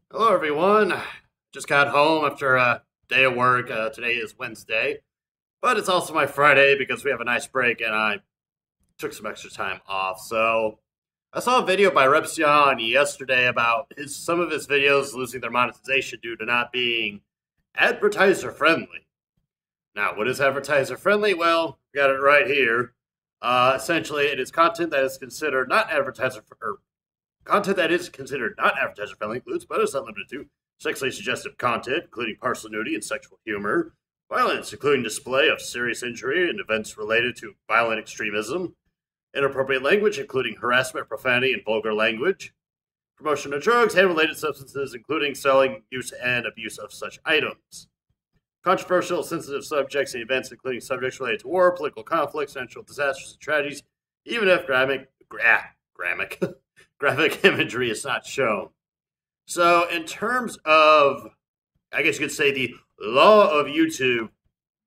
Hello, everyone. Just got home after a day of work. Today is Wednesday, but it's also my Friday because we have a nice break and I took some extra time off. So I saw a video by Repsion yesterday about some of his videos losing their monetization due to not being advertiser friendly. Now, what is advertiser friendly? Well, we got it right here. Essentially, it is content that is considered not advertiser or content that is considered not advertiser friendly includes, but is not limited to, sexually suggestive content, including partial nudity and sexual humor, violence, including display of serious injury and events related to violent extremism, inappropriate language, including harassment, profanity, and vulgar language, promotion of drugs and related substances, including selling, use, and abuse of such items. Controversial, sensitive subjects and events, including subjects related to war, political conflicts, natural disasters, and tragedies, even if graphic imagery is not shown. So, in terms of, I guess you could say, the law of YouTube,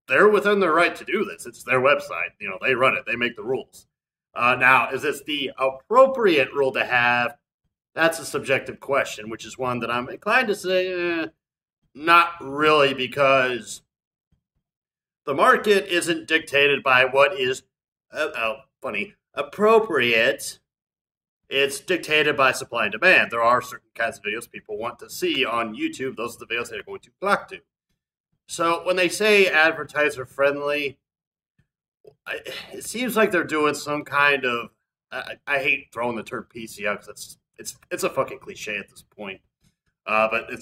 they're within their right to do this. It's their website. They run it. They make the rules. Now, is this the appropriate rule to have? That's a subjective question, which is one that I'm inclined to say, not really, because the market isn't dictated by what is, appropriate. It's dictated by supply and demand. There are certain kinds of videos people want to see on YouTube. Those are the videos they're going to flock to. So when they say advertiser friendly, it seems like they're doing some kind of. I hate throwing the term PC out because it's a fucking cliche at this point. But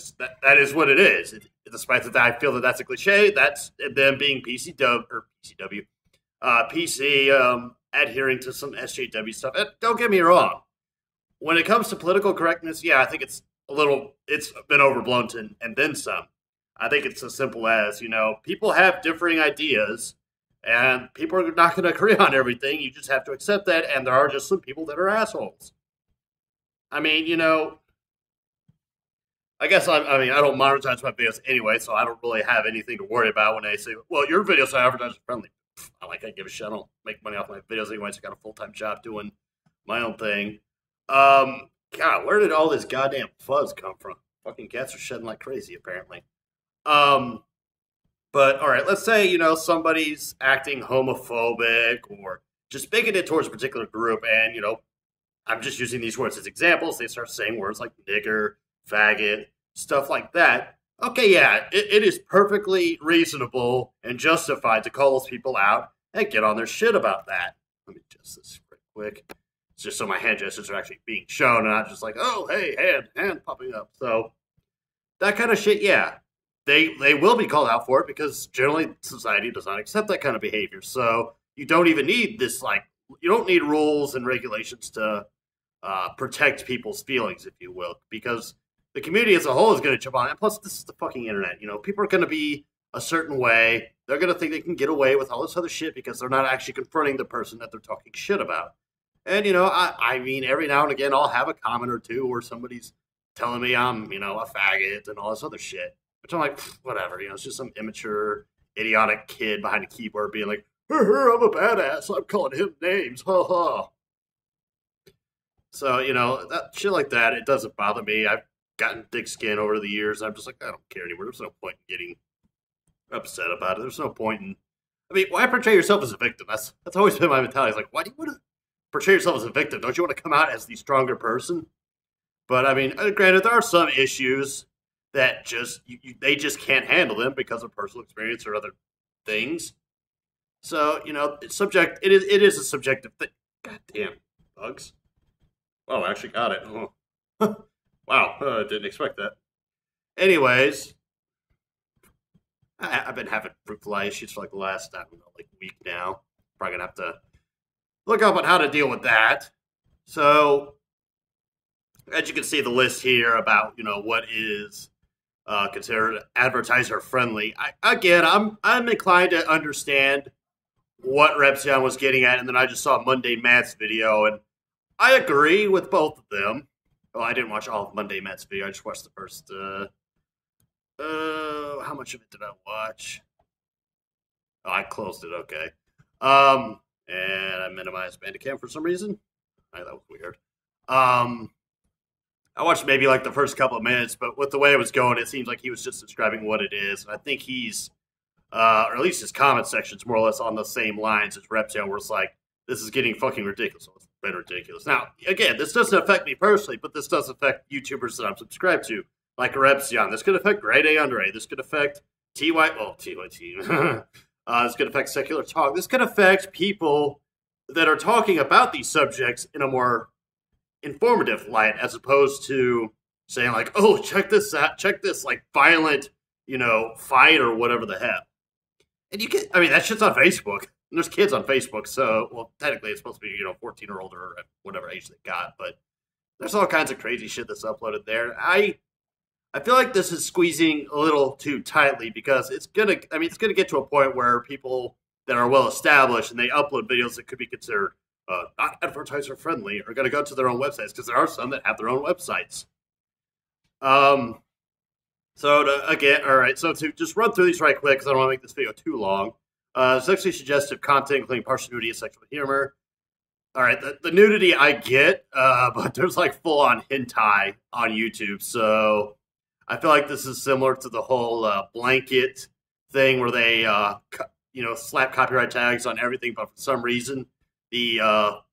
that is what it is. Despite that, I feel that that's a cliche. That's them being PC adhering to some SJW stuff. And don't get me wrong. When it comes to political correctness, yeah, I think it's been overblown and then some. I think it's as simple as, people have differing ideas and people are not going to agree on everything. You just have to accept that. And there are just some people that are assholes. I mean, I guess I don't monetize my videos anyway, so I don't really have anything to worry about when they say, well, your videos are advertiser friendly. I give a shit. I don't make money off my videos anyway, so I got a full-time job doing my own thing. God, where did all this goddamn fuzz come from? Fucking cats are shedding like crazy, apparently. But all right, let's say somebody's acting homophobic or just bigoted towards a particular group, and I'm just using these words as examples. They start saying words like nigger, faggot, stuff like that. Okay, yeah, it is perfectly reasonable and justified to call those people out and get on their shit about that. Let me adjust this real quick. It's just so my hand gestures are actually being shown and not just like, oh, hey, hand popping up. So that kind of shit, yeah, they will be called out for it because generally society does not accept that kind of behavior. So you don't even need this, you don't need rules and regulations to protect people's feelings, if you will, because the community as a whole is going to jump on it. And plus, this is the fucking internet. People are going to be a certain way. They're going to think they can get away with all this other shit because they're not actually confronting the person that they're talking shit about. And, I mean, every now and again, I'll have a comment or two where somebody's telling me I'm, a faggot and all this other shit. Which I'm like, whatever, it's just some immature, idiotic kid behind a keyboard being like, I'm a badass, so I'm calling him names, ha ha. So, that shit like that, it doesn't bother me. I've gotten thick skin over the years. I'm just like, I don't care anymore. There's no point in getting upset about it. There's no point in. I mean, why portray yourself as a victim? That's always been my mentality. It's like, why do you want to portray yourself as a victim? Don't you want to come out as the stronger person? But I mean, granted, there are some issues that they just can't handle them because of personal experience or other things. So it is a subjective thing. God damn bugs. Oh, I actually got it. Oh. Wow, didn't expect that. Anyways, I've been having fruit fly issues for the last, week now. Probably going to have to look up on how to deal with that. So, as you can see the list here about, what is considered advertiser friendly. I'm inclined to understand what Repsion was getting at, and then I just saw Monday Matt's video, and I agree with both of them. Well, I didn't watch all of Monday Matt's video. I just watched the first. How much of it did I watch? Oh, I closed it. Okay. And I minimized Bandicam for some reason. That was weird. I watched maybe like the first couple of minutes, but with the way it was going, it seems like he was just describing what it is. And I think he's, or at least his comment section's more or less on the same lines as Repzion, where it's like, this is getting fucking ridiculous. Well, it's been ridiculous. Now, again, this doesn't affect me personally, but this does affect YouTubers that I'm subscribed to, like Repzion. This could affect Grade A Under A. This could affect TYT. This could affect Secular Talk. This could affect people that are talking about these subjects in a more informative light, as opposed to saying like, "Oh, check this out, check this like violent, fight or whatever the hell." And you get, I mean, that shit's on Facebook. And there's kids on Facebook, so well, technically it's supposed to be 14 or older, or whatever age they got, but there's all kinds of crazy shit that's uploaded there. I feel like this is squeezing a little too tightly because it's gonna get to a point where people that are well established and they upload videos that could be considered not advertiser friendly are gonna go to their own websites, because there are some that have their own websites. So to just run through these right quick, because I don't want to make this video too long. Sexually suggestive content, including partial nudity and sexual humor. All right, the nudity I get, but there's like full-on hentai on YouTube, so I feel like this is similar to the whole blanket thing where they, slap copyright tags on everything, but for some reason, the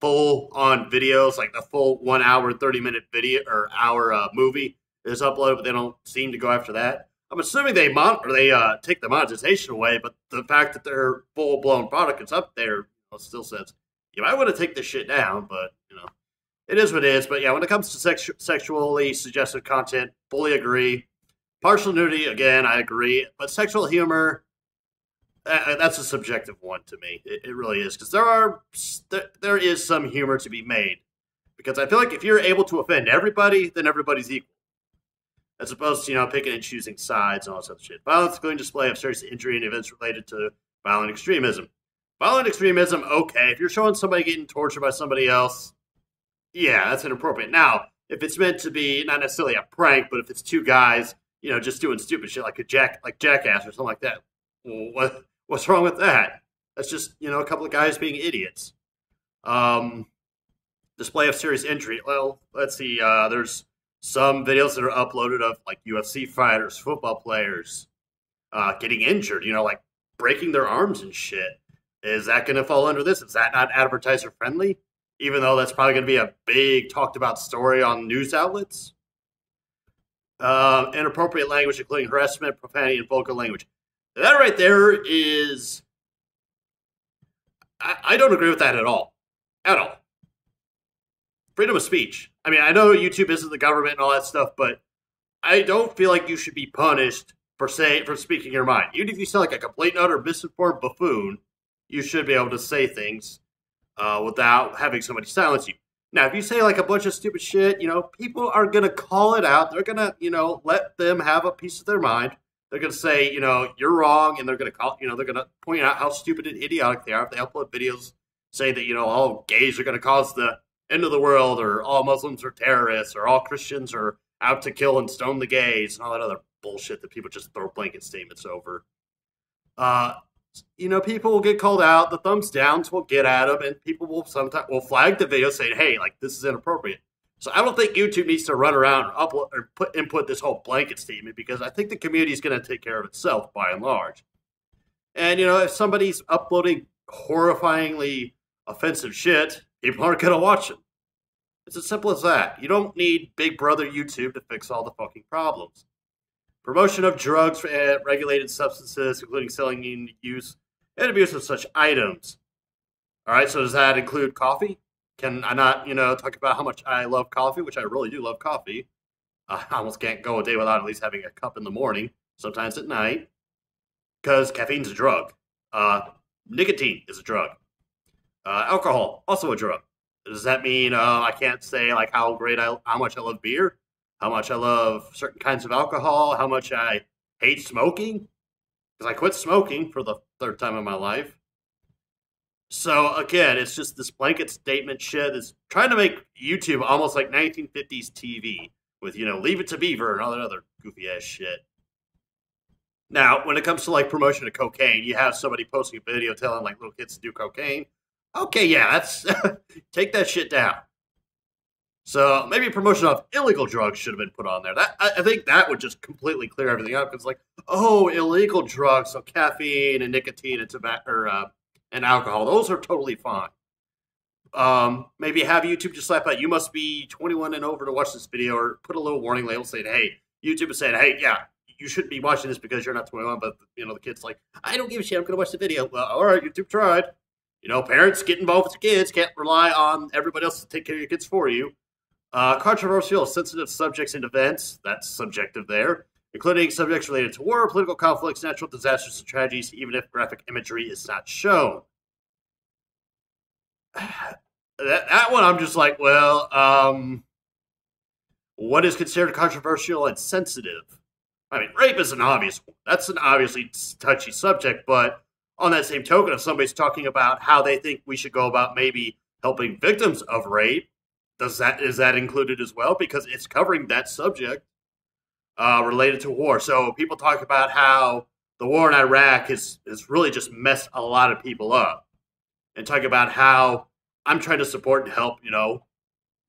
full-on videos, like the full 1 hour, 30-minute video or hour movie is uploaded, but they don't seem to go after that. I'm assuming they take the monetization away, but the fact that their full-blown product is up there still says, you might want to take this shit down, but, it is what it is. But yeah, when it comes to sexually suggestive content, fully agree. Partial nudity, again, I agree. But sexual humor, that's a subjective one to me. It really is, because there is some humor to be made. Because I feel like if you're able to offend everybody, then everybody's equal. As opposed to, picking and choosing sides and all this other shit. Violence, including display of serious injury and events related to violent extremism. Violent extremism, okay. If you're showing somebody getting tortured by somebody else, yeah, that's inappropriate. Now, if it's meant to be not necessarily a prank, but if it's two guys, just doing stupid shit like Jackass or something like that, well, what's wrong with that? That's just, a couple of guys being idiots. Display of serious injury. Well, let's see. There's some videos that are uploaded of like UFC fighters, football players, getting injured, like breaking their arms and shit. Is that going to fall under this? Is that not advertiser friendly? Even though that's probably going to be a big talked about story on news outlets. Inappropriate language, including harassment, profanity, and vulgar language. That right there is, I don't agree with that at all. At all. Freedom of speech. I mean, I know YouTube isn't the government and all that stuff, but I don't feel like you should be punished for speaking your mind. Even if you sound like a complete and utter misinformed buffoon, you should be able to say things without having somebody silence you. Now, if you say like a bunch of stupid shit, people are going to call it out. They're going to, let them have a piece of their mind. They're going to say, you're wrong, and they're going to they're going to point out how stupid and idiotic they are if they upload videos saying that, all gays are going to cause the end of the world, or all Muslims are terrorists, or all Christians are out to kill and stone the gays, and all that other bullshit that people just throw blanket statements over. People will get called out. The thumbs downs will get at them, and people will sometimes flag the video saying, "Hey, like this is inappropriate." So I don't think YouTube needs to run around and upload or input this whole blanket statement, because I think the community is going to take care of itself by and large. And if somebody's uploading horrifyingly offensive shit, people aren't going to watch it. It's as simple as that. You don't need Big Brother YouTube to fix all the fucking problems. Promotion of drugs and regulated substances, including selling, use, and abuse of such items. All right, so does that include coffee? Can I not, talk about how much I love coffee, which I really do love coffee. I almost can't go a day without at least having a cup in the morning, sometimes at night, because caffeine's a drug. Nicotine is a drug. Alcohol, also a drug. Does that mean I can't say like how much I love beer, how much I love certain kinds of alcohol, how much I hate smoking? Because I quit smoking for the third time in my life. So again, it's just this blanket statement shit. It's trying to make YouTube almost like 1950s TV with, Leave It to Beaver and all that other goofy ass shit. Now, when it comes to like promotion of cocaine, you have somebody posting a video telling like little kids to do cocaine. Okay, yeah, that's take that shit down. So maybe promotion of illegal drugs should have been put on there. That I think that would just completely clear everything up. Because like, oh, illegal drugs, so caffeine and nicotine and tobacco and alcohol, those are totally fine. Maybe have YouTube just slap out, you must be 21 and over to watch this video, or put a little warning label saying, hey, YouTube is saying, hey, yeah, you shouldn't be watching this because you're not 21. But the kid's like, I don't give a shit, I'm gonna watch the video. Well, all right, YouTube tried. Parents, get involved with your kids. Can't rely on everybody else to take care of your kids for you. Controversial, sensitive subjects and events, that's subjective there, including subjects related to war, political conflicts, natural disasters, and tragedies, even if graphic imagery is not shown. That one, I'm just like, well, what is considered controversial and sensitive? I mean, rape is an obvious one. That's an obviously touchy subject, but on that same token, if somebody's talking about how they think we should go about maybe helping victims of rape, is that included as well? Because it's covering that subject related to war. So people talk about how the war in Iraq has really just messed a lot of people up, and talk about how I'm trying to support and help,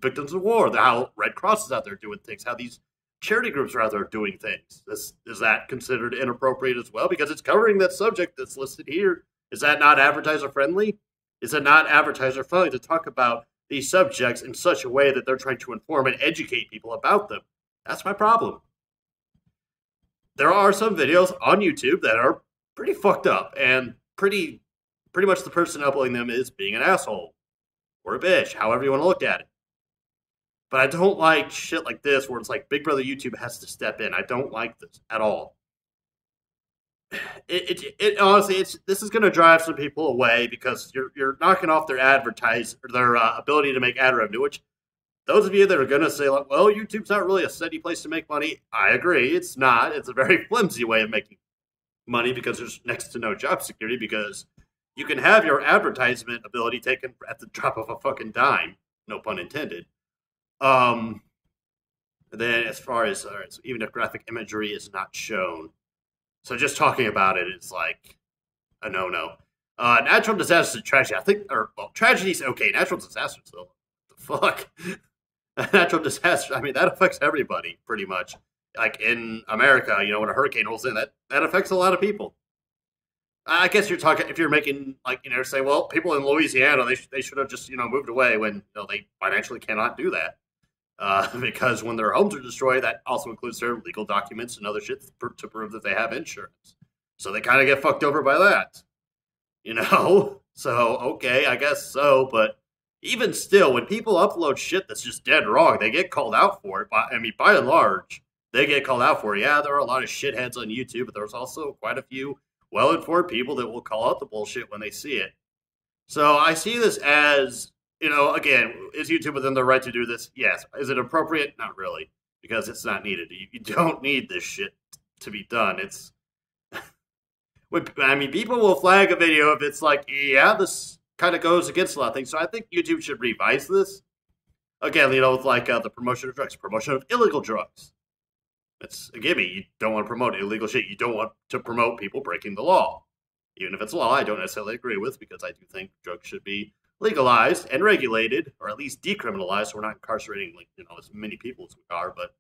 victims of war, how Red Cross is out there doing things, how these charity groups are out there doing things. Is that considered inappropriate as well? Because it's covering that subject that's listed here. Is that not advertiser friendly? Is it not advertiser friendly to talk about these subjects in such a way that they're trying to inform and educate people about them? That's my problem. There are some videos on YouTube that are pretty fucked up, and pretty much the person uploading them is being an asshole or a bitch, however you want to look at it. But I don't like shit like this where it's like Big Brother YouTube has to step in. I don't like this at all. It honestly, this is going to drive some people away, because you're knocking off their ability to make ad revenue. Which, those of you that are going to say like, well, YouTube's not really a steady place to make money, I agree, it's not. It's a very flimsy way of making money, because there's next to no job security. Because you can have your advertisement ability taken at the drop of a fucking dime, no pun intended. Then as far as so even if graphic imagery is not shown. So just talking about it is like a no-no. Natural disasters and tragedy. I think, tragedies, okay. Natural disasters, though. What the fuck? Natural disaster. I mean, that affects everybody pretty much. Like in America, when a hurricane rolls in, that affects a lot of people. I guess you're talking, if you're making say, well, people in Louisiana, they should have just moved away, when they financially cannot do that. Because when their homes are destroyed, that also includes their legal documents and other shit to prove that they have insurance. So they kind of get fucked over by that. So, okay, I guess so. But even still, when people upload shit that's just dead wrong, they get called out for it. By and large, they get called out for it. Yeah, there are a lot of shitheads on YouTube, but there's also quite a few well-informed people that will call out the bullshit when they see it. So I see this as, again, is YouTube within their right to do this? Yes. Is it appropriate? Not really, because it's not needed. You don't need this shit to be done. It's, people will flag a video if it's like, yeah, this kind of goes against a lot of things. So I think YouTube should revise this. Again, with like the promotion of drugs, promotion of illegal drugs. It's a gimme. You don't want to promote illegal shit. You don't want to promote people breaking the law. Even if it's a law I don't necessarily agree with, because I do think drugs should be legalized and regulated, or at least decriminalized, so we're not incarcerating as many people as we are. But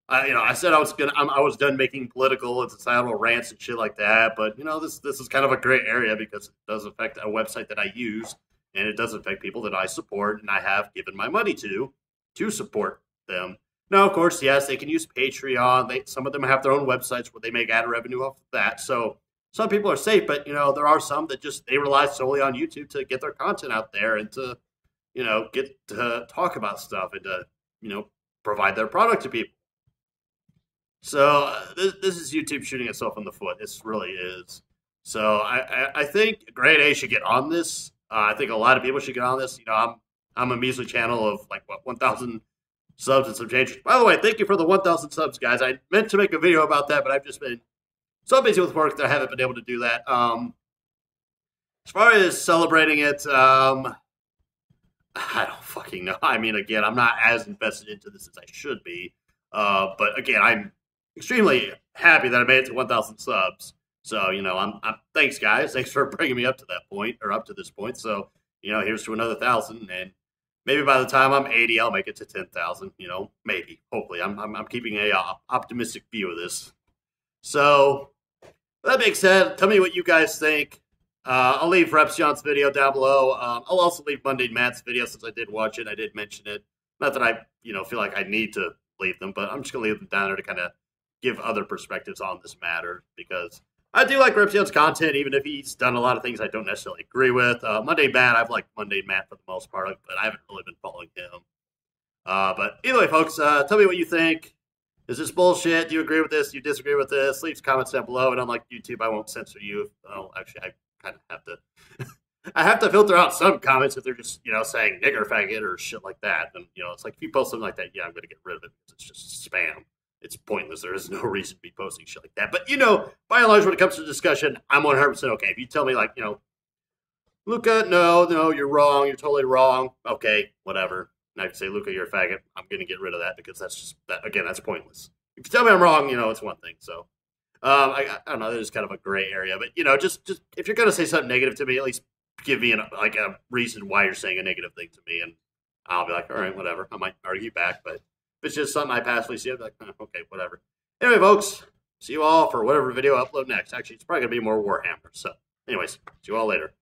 I said I was done making political and societal rants and shit like that. But this is kind of a gray area, because it does affect a website that I use, and it does affect people that I support and I have given my money to support them. Now, of course, yes, they can use Patreon. Some of them have their own websites where they make ad revenue off of that. So some people are safe, but there are some that they rely solely on YouTube to get their content out there, and to get to talk about stuff, and to provide their product to people. So this is YouTube shooting itself in the foot. This really is. So I think Grade A should get on this. I think a lot of people should get on this. I'm a measly channel of 1,000 subs and some change. By the way, thank you for the 1,000 subs, guys. I meant to make a video about that, but I've just been so busy with work that I haven't been able to do that. As far as celebrating it, I don't fucking know. Again, I'm not as invested into this as I should be. But again, I'm extremely happy that I made it to 1,000 subs. So, I'm thanks, guys. Thanks for bringing me up to that point, or up to this point. So, here's to another 1,000, and Maybe by the time I'm 80, I'll make it to 10,000. You know, maybe. Hopefully, I'm keeping a optimistic view of this. So that being said, tell me what you guys think. I'll leave Repstion's video down below. I'll also leave Monday Matt's video since I did watch it. I did mention it. Not that I, feel like I need to leave them, but I'm just gonna leave them down there to kind of give other perspectives on this matter because I do like Repstion's content, even if he's done a lot of things I don't necessarily agree with. Monday Matt, I've liked Monday Matt for the most part, but I haven't really been following him. But either way, folks, tell me what you think. Is this bullshit? Do you agree with this? Do you disagree with this? Leave comments down below. And unlike YouTube, I won't censor you. Actually, I kind of have to. I have to filter out some comments if they're just, saying nigger faggot or shit like that. And, it's like if you post something like that, yeah, I'm going to get rid of it because it's just spam. It's pointless. There is no reason to be posting shit like that. But, by and large, when it comes to discussion, I'm 100% okay. If you tell me, like, Luca, no, you're wrong. You're totally wrong. Okay, whatever. And I can say, Luca, you're a faggot. I'm going to get rid of that because that's pointless. If you tell me I'm wrong, it's one thing. So, I don't know. There's kind of a gray area. But, just if you're going to say something negative to me, at least give me a reason why you're saying a negative thing to me. And I'll be like, all right, whatever. I might argue back. But if it's just something I passively see, I'll be like, okay, whatever. Anyway, folks, see you all for whatever video I upload next. Actually, it's probably going to be more Warhammer. So, anyways, see you all later.